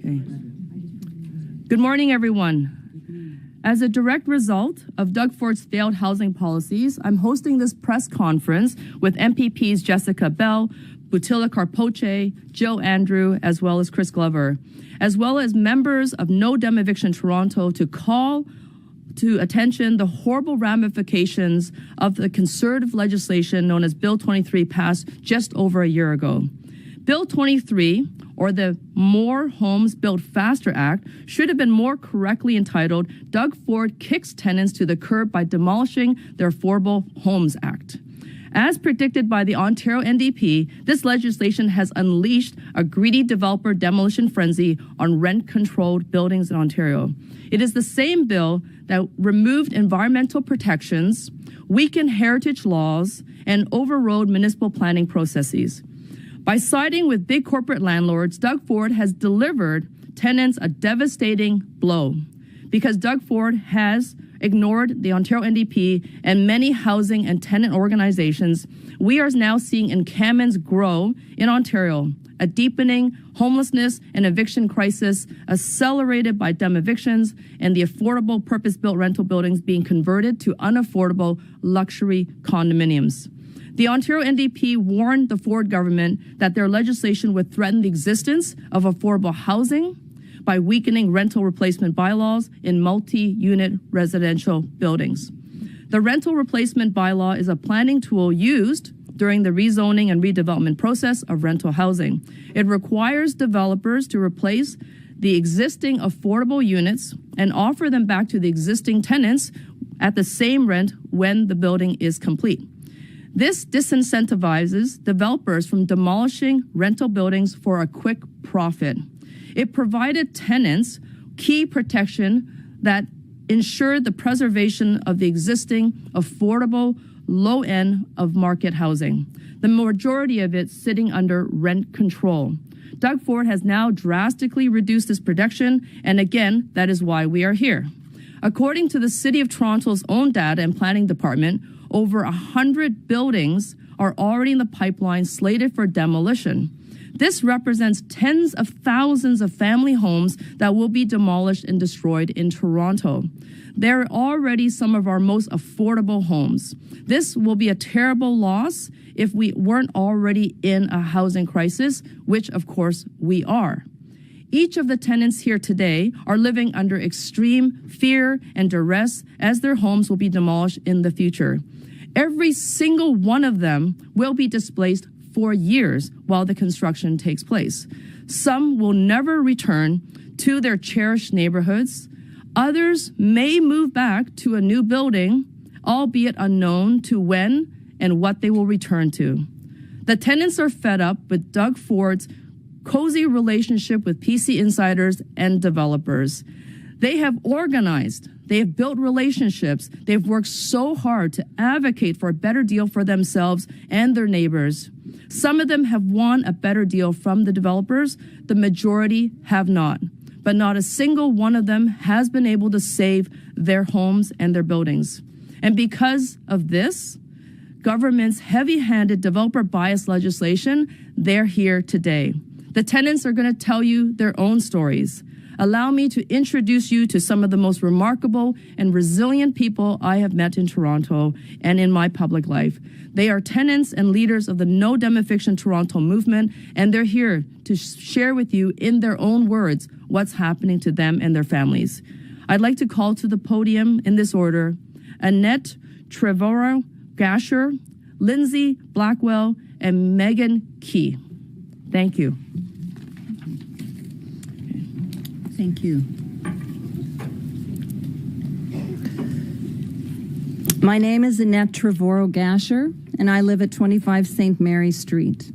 Okay. Good morning, everyone. As a direct result of Doug Ford's failed housing policies, I'm hosting this press conference with MPPs Jessica Bell, Butila Carpoche, Jill Andrew, as well as Chris Glover, as well as members of No Demovictions Toronto to call to attention the horrible ramifications of the conservative legislation known as Bill 23 passed just over a year ago. Bill 23, or the More Homes Built Faster Act, should have been more correctly entitled Doug Ford Kicks Tenants to the Curb by Demolishing their Affordable Homes Act. As predicted by the Ontario NDP, this legislation has unleashed a greedy developer demolition frenzy on rent-controlled buildings in Ontario. It is the same bill that removed environmental protections, weakened heritage laws, and overrode municipal planning processes. By siding with big corporate landlords, Doug Ford has delivered tenants a devastating blow because Doug Ford has ignored the Ontario NDP and many housing and tenant organizations. We are now seeing encampments grow in Ontario, a deepening homelessness and eviction crisis accelerated by demevictions and the affordable purpose-built rental buildings being converted to unaffordable luxury condominiums. The Ontario NDP warned the Ford government that their legislation would threaten the existence of affordable housing by weakening rental replacement bylaws in multi-unit residential buildings. The rental replacement bylaw is a planning tool used during the rezoning and redevelopment process of rental housing. It requires developers to replace the existing affordable units and offer them back to the existing tenants at the same rent when the building is complete. This disincentivizes developers from demolishing rental buildings for a quick profit. It provided tenants key protection that ensured the preservation of the existing affordable low end of market housing, the majority of it sitting under rent control. Doug Ford has now drastically reduced this protection, and again, that is why we are here. According to the City of Toronto's own data and planning department, over 100 buildings are already in the pipeline slated for demolition. This represents tens of thousands of family homes that will be demolished and destroyed in Toronto. They're already some of our most affordable homes. This will be a terrible loss if we weren't already in a housing crisis, which of course we are. Each of the tenants here today are living under extreme fear and duress as their homes will be demolished in the future. Every single one of them will be displaced for years while the construction takes place. Some will never return to their cherished neighborhoods. Others may move back to a new building, albeit unknown to when and what they will return to. The tenants are fed up with Doug Ford's cozy relationship with PC insiders and developers. They have organized, they have built relationships, they've worked so hard to advocate for a better deal for themselves and their neighbors. Some of them have won a better deal from the developers, the majority have not. But not a single one of them has been able to save their homes and their buildings. And because of this, government's heavy-handed developer-biased legislation, they're here today. The tenants are going to tell you their own stories. Allow me to introduce you to some of the most remarkable and resilient people I have met in Toronto and in my public life. They are tenants and leaders of the No Demovictions Toronto movement, and they're here to share with you in their own words what's happening to them and their families. I'd like to call to the podium in this order, Annette Trevorrow-Gasher, Lindsay Blackwell, and Megan Key. Thank you. Thank you. My name is Annette Trevorrow-Gasher, and I live at 25 St. Mary Street.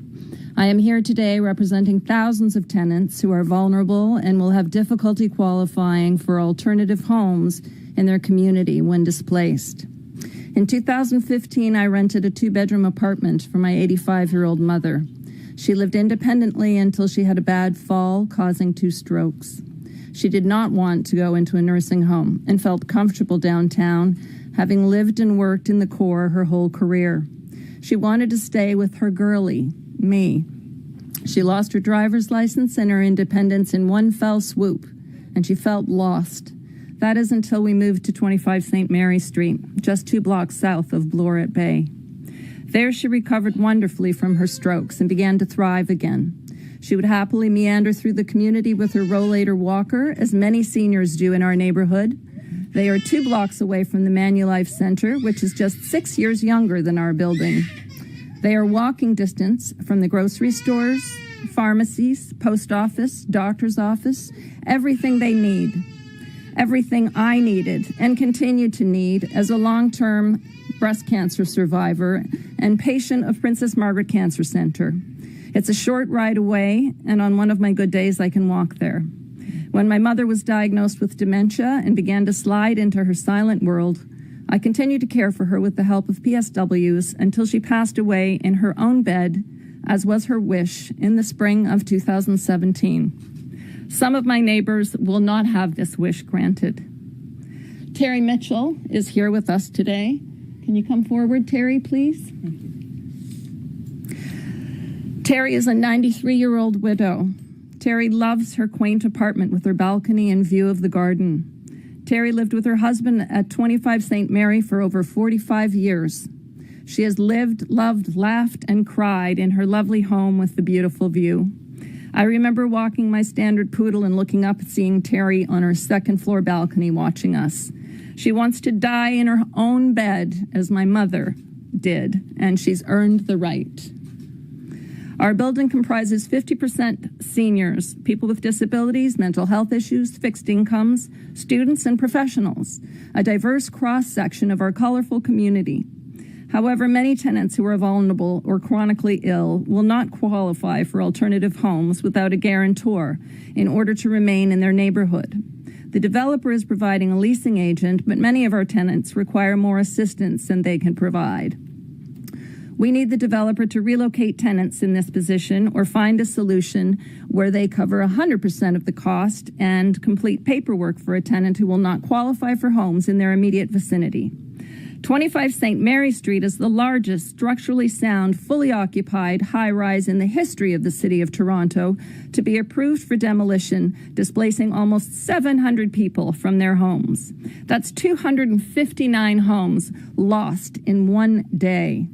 I am here today representing thousands of tenants who are vulnerable and will have difficulty qualifying for alternative homes in their community when displaced. In 2015, I rented a 2-bedroom apartment for my 85-year-old mother. She lived independently until she had a bad fall, causing 2 strokes. She did not want to go into a nursing home and felt comfortable downtown, having lived and worked in the core her whole career. She wanted to stay with her girlie, me. She lost her driver's license and her independence in one fell swoop, and she felt lost. That is until we moved to 25 St. Mary Street, just 2 blocks south of Blorett Bay. There she recovered wonderfully from her strokes and began to thrive again. She would happily meander through the community with her rollator walker, as many seniors do in our neighborhood. They are 2 blocks away from the Manulife Center, which is just 6 years younger than our building. They are walking distance from the grocery stores, pharmacies, post office, doctor's office, everything they need. Everything I needed and continue to need as a long-term breast cancer survivor and patient of Princess Margaret Cancer Center. It's a short ride away, and on one of my good days, I can walk there. When my mother was diagnosed with dementia and began to slide into her silent world, I continued to care for her with the help of PSWs until she passed away in her own bed, as was her wish, in the spring of 2017. Some of my neighbors will not have this wish granted. Terry Mitchell is here with us today. Can you come forward, Terry, please? Terry is a 93-year-old widow. Terry loves her quaint apartment with her balcony and view of the garden. Terry lived with her husband at 25 St. Mary for over 45 years. She has lived, loved, laughed, and cried in her lovely home with the beautiful view. I remember walking my standard poodle and looking up and seeing Terry on her second-floor balcony watching us. She wants to die in her own bed, as my mother did, and she's earned the right. Our building comprises 50% seniors, people with disabilities, mental health issues, fixed incomes, students, and professionals, a diverse cross-section of our colorful community. However, many tenants who are vulnerable or chronically ill will not qualify for alternative homes without a guarantor in order to remain in their neighborhood. The developer is providing a leasing agent, but many of our tenants require more assistance than they can provide. We need the developer to relocate tenants in this position or find a solution where they cover 100% of the cost and complete paperwork for a tenant who will not qualify for homes in their immediate vicinity. 25 St. Mary Street is the largest structurally sound, fully occupied high-rise in the history of the City of Toronto to be approved for demolition, displacing almost 700 people from their homes. That's 259 homes lost in one day.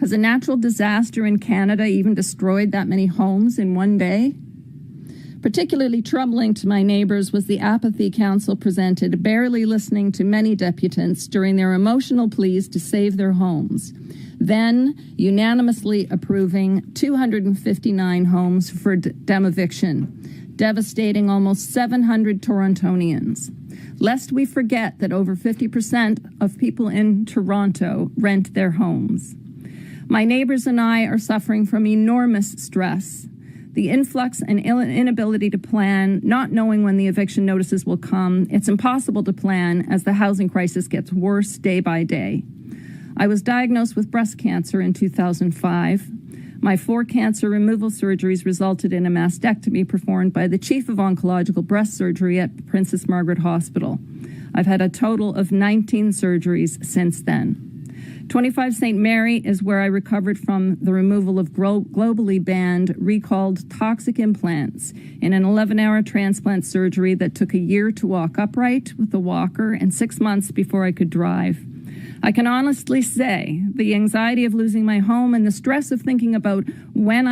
Has a natural disaster in Canada even destroyed that many homes in one day? Particularly troubling to my neighbors was the apathy council presented, barely listening to many deputants during their emotional pleas to save their homes. Then, unanimously approving 259 homes for demoviction, devastating almost 700 Torontonians. Lest we forget that over 50% of people in Toronto rent their homes. My neighbors and I are suffering from enormous stress. The influx and inability to plan, not knowing when the eviction notices will come. It's impossible to plan as the housing crisis gets worse day by day. I was diagnosed with breast cancer in 2005. My 4 cancer removal surgeries resulted in a mastectomy performed by the chief of oncological breast surgery at Princess Margaret Hospital. I've had a total of 19 surgeries since then. 25 St. Mary is where I recovered from the removal of globally banned, recalled toxic implants in an 11-hour transplant surgery that took a year to walk upright with a walker and 6 months before I could drive. I can honestly say the anxiety of losing my home and the stress of thinking about when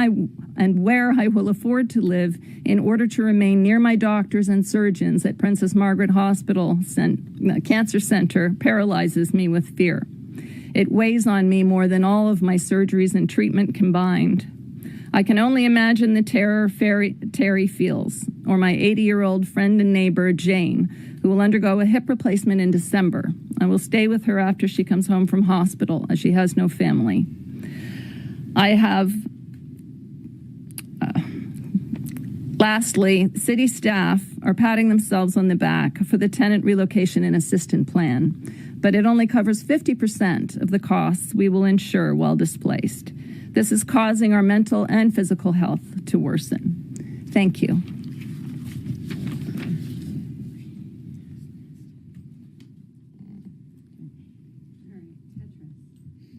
and where I will afford to live in order to remain near my doctors and surgeons at Princess Margaret Hospital Cancer Center paralyzes me with fear. It weighs on me more than all of my surgeries and treatment combined. I can only imagine the terror Terry feels, or my 80-year-old friend and neighbor, Jane, who will undergo a hip replacement in December. I will stay with her after she comes home from hospital, as she has no family. Lastly, city staff are patting themselves on the back for the tenant relocation and assistance plan, but it only covers 50% of the costs we will insure while displaced. This is causing our mental and physical health to worsen. Thank you.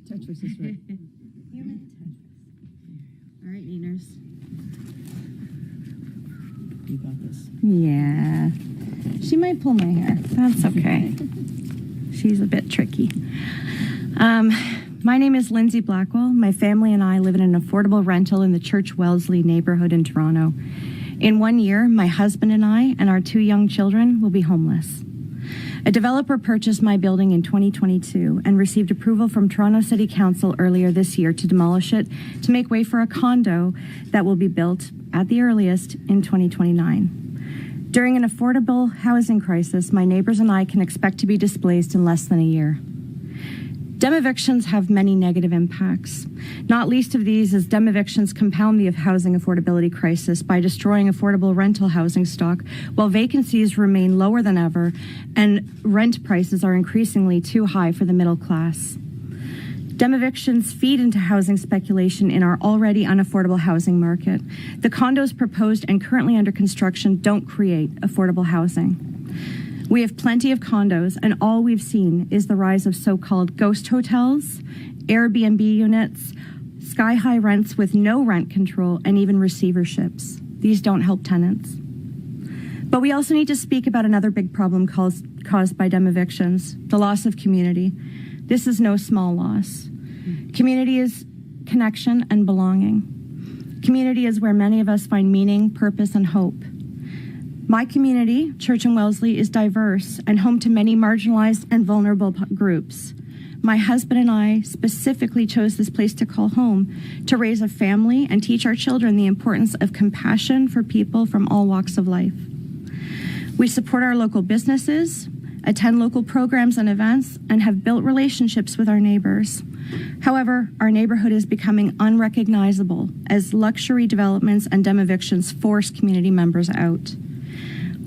Tetris is right. Human Tetris. All right, Nieners. Yeah. She might pull my hair. That's okay. She's a bit tricky. My name is Lindsay Blackwell. My family and I live in an affordable rental in the Church Wellesley neighborhood in Toronto. In 1 year, my husband and I and our 2 young children will be homeless. A developer purchased my building in 2022 and received approval from Toronto City Council earlier this year to demolish it to make way for a condo that will be built at the earliest in 2029. During an affordable housing crisis, my neighbors and I can expect to be displaced in less than a year. Demevictions have many negative impacts. Not least of these is demevictions compound the housing affordability crisis by destroying affordable rental housing stock while vacancies remain lower than ever and rent prices are increasingly too high for the middle class. Demevictions feed into housing speculation in our already unaffordable housing market. The condos proposed and currently under construction don't create affordable housing. We have plenty of condos, and all we've seen is the rise of so-called ghost hotels, Airbnb units, sky-high rents with no rent control, and even receiverships. These don't help tenants. But we also need to speak about another big problem caused by demevictions, the loss of community. This is no small loss. Community is connection and belonging. Community is where many of us find meaning, purpose, and hope. My community, Church and Wellesley, is diverse and home to many marginalized and vulnerable groups. My husband and I specifically chose this place to call home to raise a family and teach our children the importance of compassion for people from all walks of life. We support our local businesses, attend local programs and events, and have built relationships with our neighbors. However, our neighborhood is becoming unrecognizable as luxury developments and demevictions force community members out.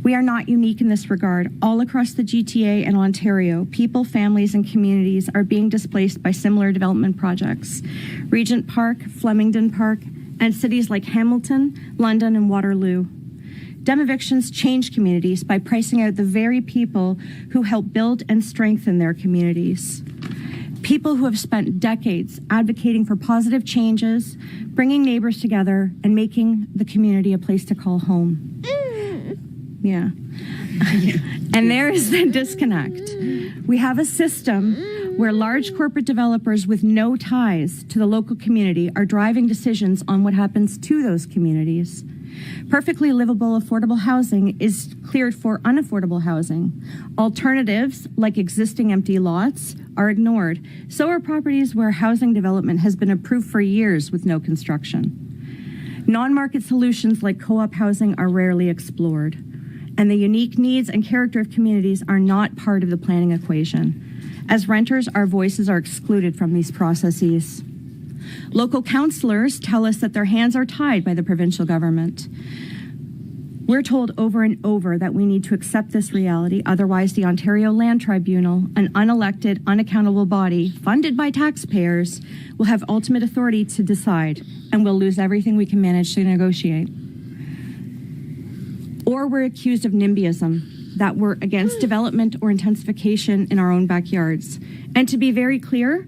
We are not unique in this regard. All across the GTA and Ontario, people, families, and communities are being displaced by similar development projects. Regent Park, Flemington Park, and cities like Hamilton, London, and Waterloo. Demevictions change communities by pricing out the very people who help build and strengthen their communities. People who have spent decades advocating for positive changes, bringing neighbors together, and making the community a place to call home. Yeah. And there is the disconnect. We have a system where large corporate developers with no ties to the local community are driving decisions on what happens to those communities. Perfectly livable, affordable housing is cleared for unaffordable housing. Alternatives, like existing empty lots, are ignored. So are properties where housing development has been approved for years with no construction. Non-market solutions like co-op housing are rarely explored, and the unique needs and character of communities are not part of the planning equation. As renters, our voices are excluded from these processes. Local councillors tell us that their hands are tied by the provincial government. We're told over and over that we need to accept this reality, otherwise the Ontario Land Tribunal, an unelected, unaccountable body funded by taxpayers, will have ultimate authority to decide, and we'll lose everything we can manage to negotiate. Or we're accused of NIMBYism, that we're against development or intensification in our own backyards. And to be very clear,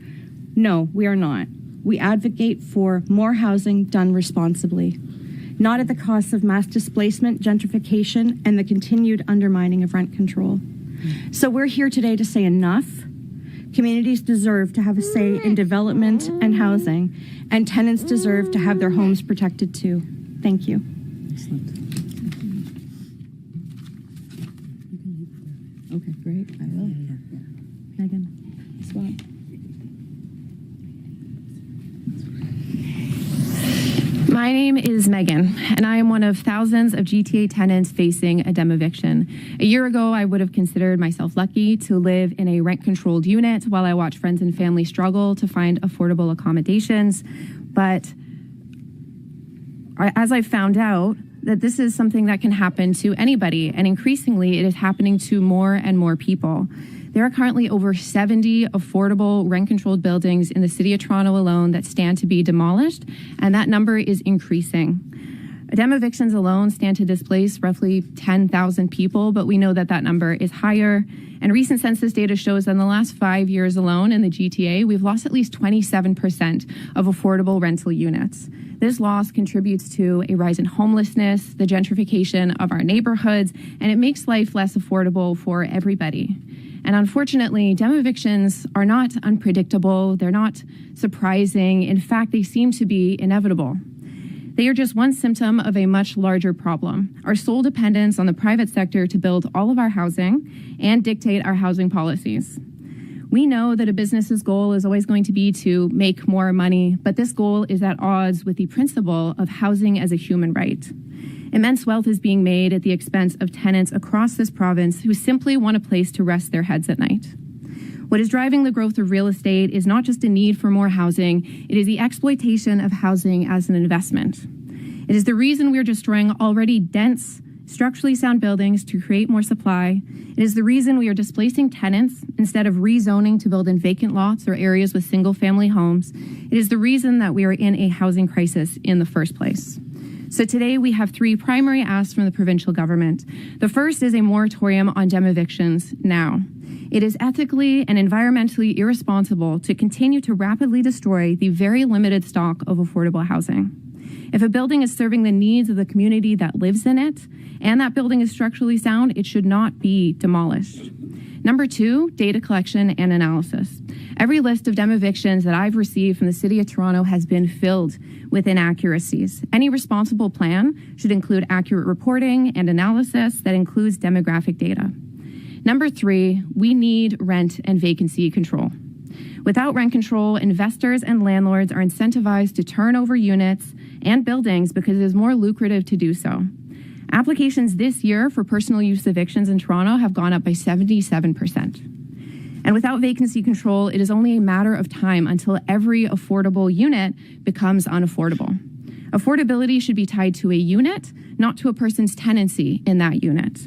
no, we are not. We advocate for more housing done responsibly, not at the cost of mass displacement, gentrification, and the continued undermining of rent control. So we're here today to say enough. Communities deserve to have a say in development and housing, and tenants deserve to have their homes protected too. Thank you. Excellent. Okay, great. I will. Megan, swap. My name is Megan, and I am one of thousands of GTA tenants facing a demeviction. A year ago, I would have considered myself lucky to live in a rent-controlled unit while I watch friends and family struggle to find affordable accommodations. But as I found out, that this is something that can happen to anybody, and increasingly it is happening to more and more people. There are currently over 70 affordable rent-controlled buildings in the City of Toronto alone that stand to be demolished, and that number is increasing. Demevictions alone stand to displace roughly 10,000 people, but we know that that number is higher. And recent census data shows that in the last 5 years alone in the GTA, we've lost at least 27% of affordable rental units. This loss contributes to a rise in homelessness, the gentrification of our neighborhoods, and it makes life less affordable for everybody. And unfortunately, demevictions are not unpredictable. They're not surprising. In fact, they seem to be inevitable. They are just one symptom of a much larger problem, our sole dependence on the private sector to build all of our housing and dictate our housing policies. We know that a business's goal is always going to be to make more money, but this goal is at odds with the principle of housing as a human right. Immense wealth is being made at the expense of tenants across this province who simply want a place to rest their heads at night. What is driving the growth of real estate is not just a need for more housing, it is the exploitation of housing as an investment. It is the reason we are destroying already dense, structurally sound buildings to create more supply. It is the reason we are displacing tenants instead of rezoning to build in vacant lots or areas with single-family homes. It is the reason that we are in a housing crisis in the first place. So today we have three primary asks from the provincial government. The first is a moratorium on demevictions now. It is ethically and environmentally irresponsible to continue to rapidly destroy the very limited stock of affordable housing. If a building is serving the needs of the community that lives in it, and that building is structurally sound, it should not be demolished. Number two, data collection and analysis. Every list of demevictions that I've received from the City of Toronto has been filled with inaccuracies. Any responsible plan should include accurate reporting and analysis that includes demographic data. Number three, we need rent and vacancy control. Without rent control, investors and landlords are incentivized to turn over units and buildings because it is more lucrative to do so. Applications this year for personal use evictions in Toronto have gone up by 77%. And without vacancy control, it is only a matter of time until every affordable unit becomes unaffordable. Affordability should be tied to a unit, not to a person's tenancy in that unit.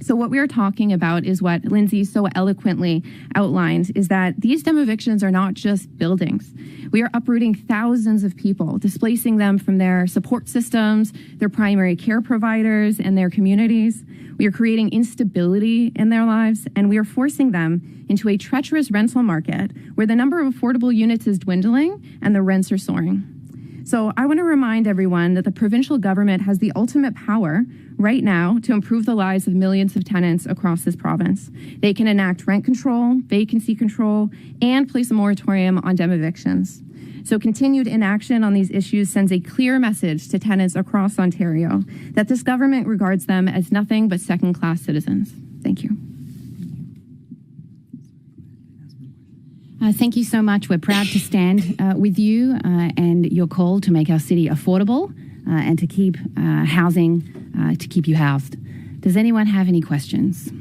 So what we are talking about is what Lindsay so eloquently outlined, is that these demevictions are not just buildings. We are uprooting thousands of people, displacing them from their support systems, their primary care providers, and their communities. We are creating instability in their lives, and we are forcing them into a treacherous rental market where the number of affordable units is dwindling and the rents are soaring. So I want to remind everyone that the provincial government has the ultimate power right now to improve the lives of millions of tenants across this province. They can enact rent control, vacancy control, and place a moratorium on demevictions. So continued inaction on these issues sends a clear message to tenants across Ontario that this government regards them as nothing but second-class citizens. Thank you. Thank you so much. We're proud to stand with you and your call to make our city affordable and to keep housing, to keep you housed. Does anyone have any questions?